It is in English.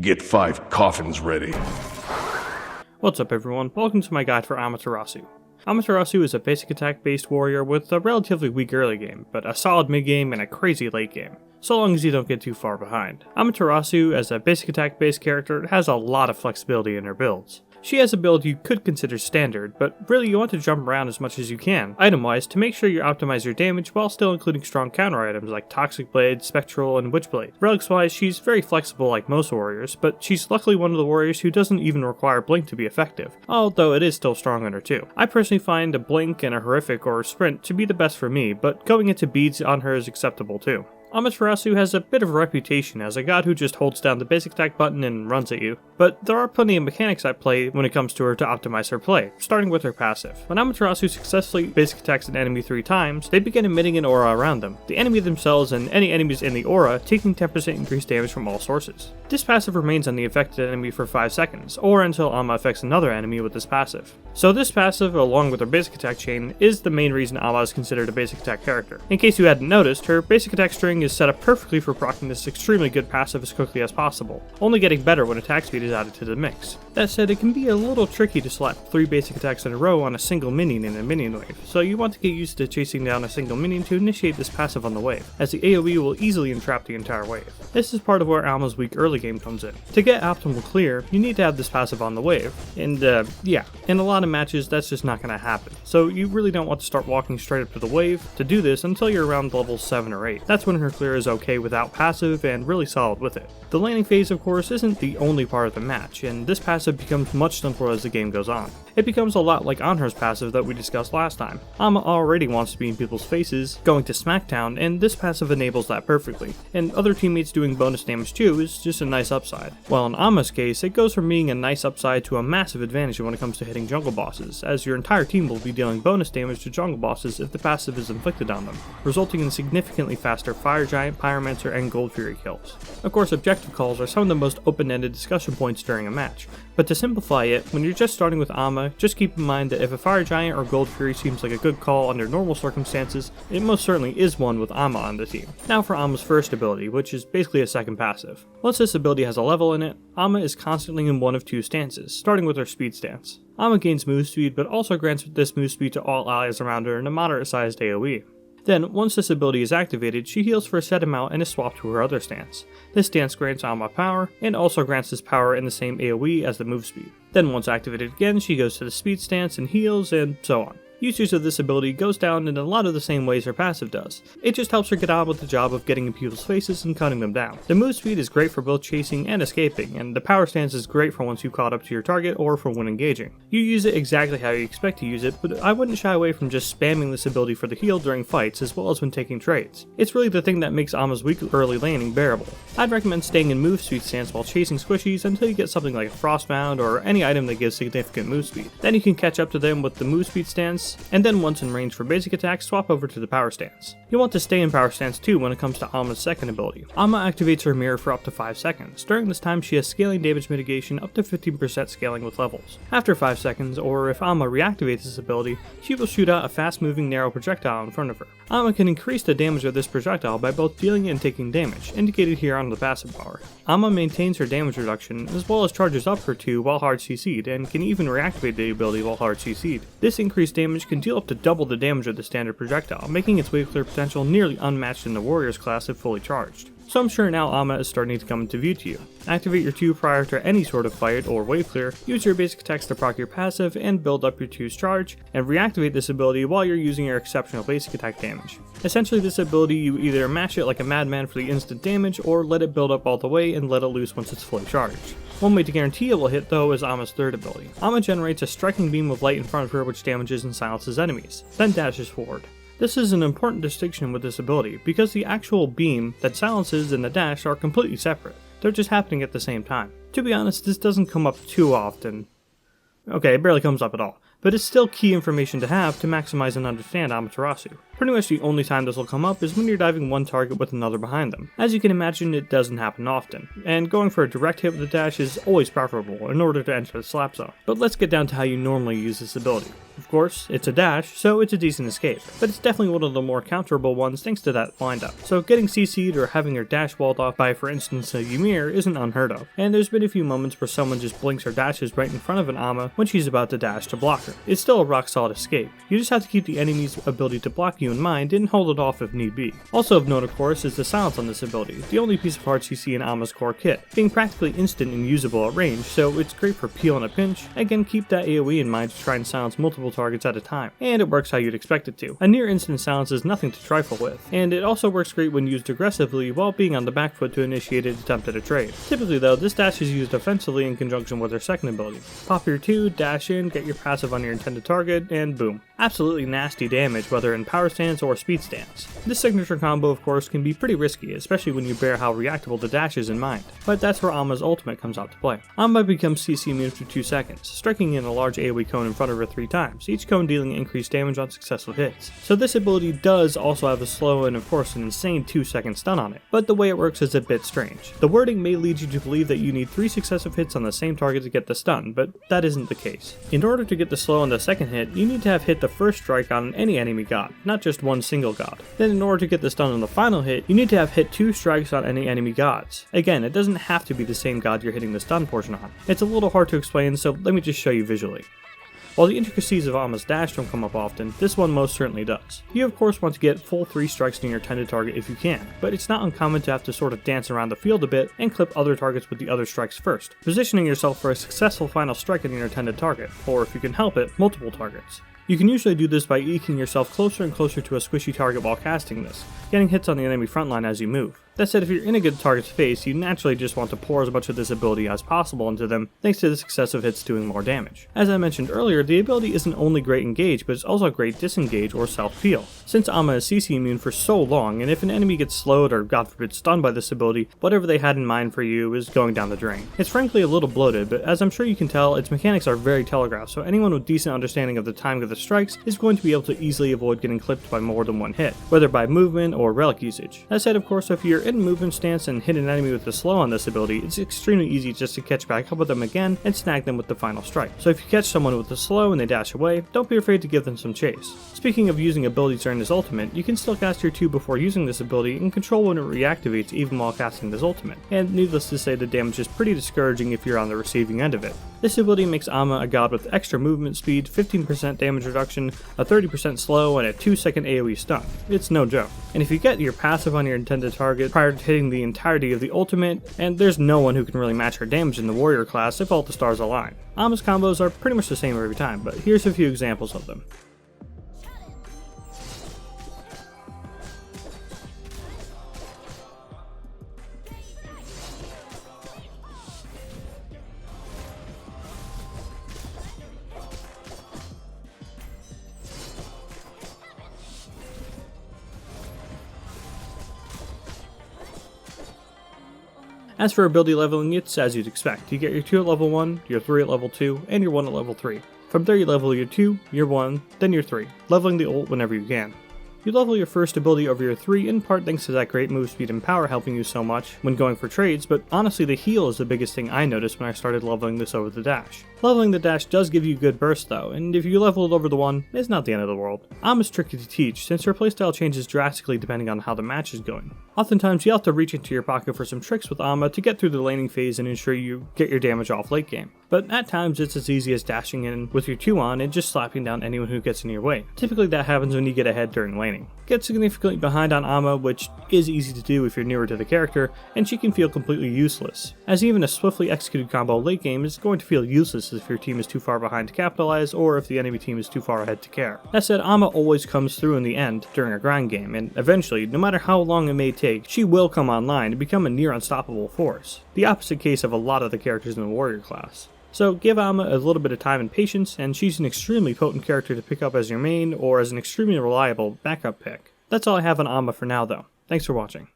Get 5 coffins ready. What's up everyone, welcome to my guide for Amaterasu. Amaterasu is a basic attack based warrior with a relatively weak early game, but a solid mid game and a crazy late game, so long as you don't get too far behind. Amaterasu, as a basic attack based character, has a lot of flexibility in her builds. She has a build you could consider standard, but really you want to jump around as much as you can, item-wise, to make sure you optimize your damage while still including strong counter items like Toxic Blade, Spectral, and Witchblade. Relics-wise, she's very flexible like most warriors, but she's luckily one of the warriors who doesn't even require Blink to be effective, although it is still strong on her too. I personally find a Blink and a Horrific or a Sprint to be the best for me, but going into beads on her is acceptable too. Amaterasu has a bit of a reputation as a god who just holds down the basic attack button and runs at you, but there are plenty of mechanics at play when it comes to her to optimize her play, starting with her passive. When Amaterasu successfully basic attacks an enemy 3 times, they begin emitting an aura around them, the enemy themselves and any enemies in the aura taking 10% increased damage from all sources. This passive remains on the affected enemy for 5 seconds, or until Ama affects another enemy with this passive. So this passive, along with her basic attack chain, is the main reason Ama is considered a basic attack character. In case you hadn't noticed, her basic attack string is set up perfectly for proccing this extremely good passive as quickly as possible, only getting better when attack speed is added to the mix. That said, it can be a little tricky to slap 3 basic attacks in a row on a single minion in a minion wave, so you want to get used to chasing down a single minion to initiate this passive on the wave, as the AoE will easily entrap the entire wave. This is part of where Ama's weak early game comes in. To get optimal clear, you need to have this passive on the wave, and yeah, in a lot of matches that's just not going to happen, so you really don't want to start walking straight up to the wave to do this until you're around level 7 or 8. That's when her clear is okay without passive and really solid with it. The laning phase, of course, isn't the only part of the match, and this passive becomes much simpler as the game goes on. It becomes a lot like Anher's passive that we discussed last time. Ama already wants to be in people's faces, going to Smackdown, and this passive enables that perfectly, and other teammates doing bonus damage too is just a nice upside. While in Ama's case, it goes from being a nice upside to a massive advantage when it comes to hitting jungle bosses, as your entire team will be dealing bonus damage to jungle bosses if the passive is inflicted on them, resulting in significantly faster Fire Giant, Pyromancer, and Gold Fury kills. Of course, objective calls are some of the most open-ended discussion points during a match, but to simplify it, when you're just starting with Ama, just keep in mind that if a Fire Giant or Gold Fury seems like a good call under normal circumstances, it most certainly is one with Ama on the team. Now for Ama's first ability, which is basically a second passive. Once this ability has a level in it, Ama is constantly in one of 2 stances, starting with her speed stance. Ama gains move speed, but also grants this move speed to all allies around her in a moderate-sized AoE. Then, once this ability is activated, she heals for a set amount and is swapped to her other stance. This stance grants Ama power, and also grants this power in the same AoE as the move speed. Then once activated again, she goes to the speed stance and heals, and so on. Usage of this ability goes down in a lot of the same ways her passive does. It just helps her get on with the job of getting in people's faces and cutting them down. The move speed is great for both chasing and escaping, and the power stance is great for once you've caught up to your target or for when engaging. You use it exactly how you expect to use it, but I wouldn't shy away from just spamming this ability for the heal during fights as well as when taking trades. It's really the thing that makes Ama's weak early laning bearable. I'd recommend staying in move speed stance while chasing squishies until you get something like a Frostbound or any item that gives significant move speed. Then you can catch up to them with the move speed stance, and then once in range for basic attacks, swap over to the power stance. You'll want to stay in power stance too when it comes to Ama's second ability. Ama activates her mirror for up to 5 seconds. During this time she has scaling damage mitigation up to 15% scaling with levels. After 5 seconds, or if Ama reactivates this ability, she will shoot out a fast moving narrow projectile in front of her. Ama can increase the damage of this projectile by both dealing and taking damage, indicated here on the passive bar. Ama maintains her damage reduction as well as charges up her 2 while hard CC'd and can even reactivate the ability while hard CC'd. This increased damage can deal up to double the damage of the standard projectile, making its wave clear potential nearly unmatched in the Warriors class if fully charged. So I'm sure now Ama is starting to come into view to you. Activate your 2 prior to any sort of fight or wave clear, use your basic attacks to proc your passive and build up your 2's charge, and reactivate this ability while you're using your exceptional basic attack damage. Essentially this ability you either mash it like a madman for the instant damage or let it build up all the way and let it loose once it's fully charged. One way to guarantee it will hit though is Ama's third ability. Ama generates a striking beam of light in front of her which damages and silences enemies, then dashes forward. This is an important distinction with this ability because the actual beam that silences and the dash are completely separate. They're just happening at the same time. To be honest, this doesn't come up too often. Okay, it barely comes up at all, but it's still key information to have to maximize and understand Amaterasu. Pretty much the only time this will come up is when you're diving one target with another behind them. As you can imagine, it doesn't happen often, and going for a direct hit with the dash is always preferable in order to enter the slap zone. But let's get down to how you normally use this ability. Of course, it's a dash, so it's a decent escape, but it's definitely one of the more counterable ones thanks to that windup. So getting CC'd or having your dash walled off by, for instance, a Ymir isn't unheard of, and there's been a few moments where someone just blinks or dashes right in front of an Ama when she's about to dash to block her. It's still a rock solid escape. You just have to keep the enemy's ability to block you in mind and hold it off if need be. Also of note, of course, is the silence on this ability, the only piece of hearts you see in Ama's core kit, being practically instant and usable at range, so it's great for peel in a pinch. Again, keep that AoE in mind to try and silence multiple targets at a time, and it works how you'd expect it to. A near instant silence is nothing to trifle with, and it also works great when used aggressively while being on the back foot to initiate an attempt at a trade. Typically though, this dash is used offensively in conjunction with her second ability. Pop your 2, dash in, get your passive on your intended target, and boom. Absolutely nasty damage whether in power stance or speed stance. This signature combo of course can be pretty risky, especially when you bear how reactable the dash is in mind, but that's where Ama's ultimate comes out to play. Ama becomes CC immune for 2 seconds, striking in a large AoE cone in front of her 3 times, each cone dealing increased damage on successful hits. So this ability does also have a slow and of course an insane 2-second stun on it, but the way it works is a bit strange. The wording may lead you to believe that you need 3 successive hits on the same target to get the stun, but that isn't the case. In order to get the slow on the second hit, you need to have hit the first strike on any enemy god, not just one single god. Then in order to get the stun on the final hit, you need to have hit 2 strikes on any enemy gods. Again, it doesn't have to be the same god you're hitting the stun portion on. It's a little hard to explain, so let me just show you visually. While the intricacies of Ama's dash don't come up often, this one most certainly does. You of course want to get full 3 strikes near your intended target if you can, but it's not uncommon to have to sort of dance around the field a bit and clip other targets with the other strikes first, positioning yourself for a successful final strike on your intended target, or if you can help it, multiple targets. You can usually do this by eking yourself closer and closer to a squishy target while casting this, getting hits on the enemy frontline as you move. That said, if you're in a good target's face, you naturally just want to pour as much of this ability as possible into them thanks to the successive hits doing more damage. As I mentioned earlier, the ability isn't only great engage, but it's also great disengage or self-peel. Since Ama is CC immune for so long, and if an enemy gets slowed or god forbid stunned by this ability, whatever they had in mind for you is going down the drain. It's frankly a little bloated, but as I'm sure you can tell, its mechanics are very telegraphed, so anyone with decent understanding of the timing of the strikes is going to be able to easily avoid getting clipped by more than one hit, whether by movement or relic usage. That said, of course, if you're in movement stance and hit an enemy with the slow on this ability, it's extremely easy just to catch back up with them again and snag them with the final strike. So if you catch someone with the slow and they dash away, don't be afraid to give them some chase. Speaking of using abilities during this ultimate, you can still cast your 2 before using this ability and control when it reactivates even while casting this ultimate, and needless to say the damage is pretty discouraging if you're on the receiving end of it. This ability makes Ama a god with extra movement speed, 15% damage reduction, a 30% slow, and a 2-second AoE stun. It's no joke. And if you get your passive on your intended target prior to hitting the entirety of the ultimate, and there's no one who can really match her damage in the warrior class if all the stars align. Ama's combos are pretty much the same every time, but here's a few examples of them. As for ability leveling, it's as you'd expect. You get your 2 at level 1, your 3 at level 2, and your 1 at level 3. From there you level your 2, your 1, then your 3, leveling the ult whenever you can. You level your first ability over your 3 in part thanks to that great move speed and power helping you so much when going for trades, but honestly the heal is the biggest thing I noticed when I started leveling this over the dash. Leveling the dash does give you good burst though, and if you level it over the 1, it's not the end of the world. Ama's tricky to teach since her playstyle changes drastically depending on how the match is going. Oftentimes you have to reach into your pocket for some tricks with Ama to get through the laning phase and ensure you get your damage off late game. But at times it's as easy as dashing in with your 2 on and just slapping down anyone who gets in your way. Typically that happens when you get ahead during laning. Get significantly behind on Ama, which is easy to do if you're newer to the character, and she can feel completely useless, as even a swiftly executed combo late game is going to feel useless if your team is too far behind to capitalize or if the enemy team is too far ahead to care. That said, Ama always comes through in the end during a grind game, and eventually, no matter how long it may take, she will come online to become a near unstoppable force, the opposite case of a lot of the characters in the warrior class. So give Ama a little bit of time and patience, and she's an extremely potent character to pick up as your main or as an extremely reliable backup pick. That's all I have on Ama for now though. Thanks for watching.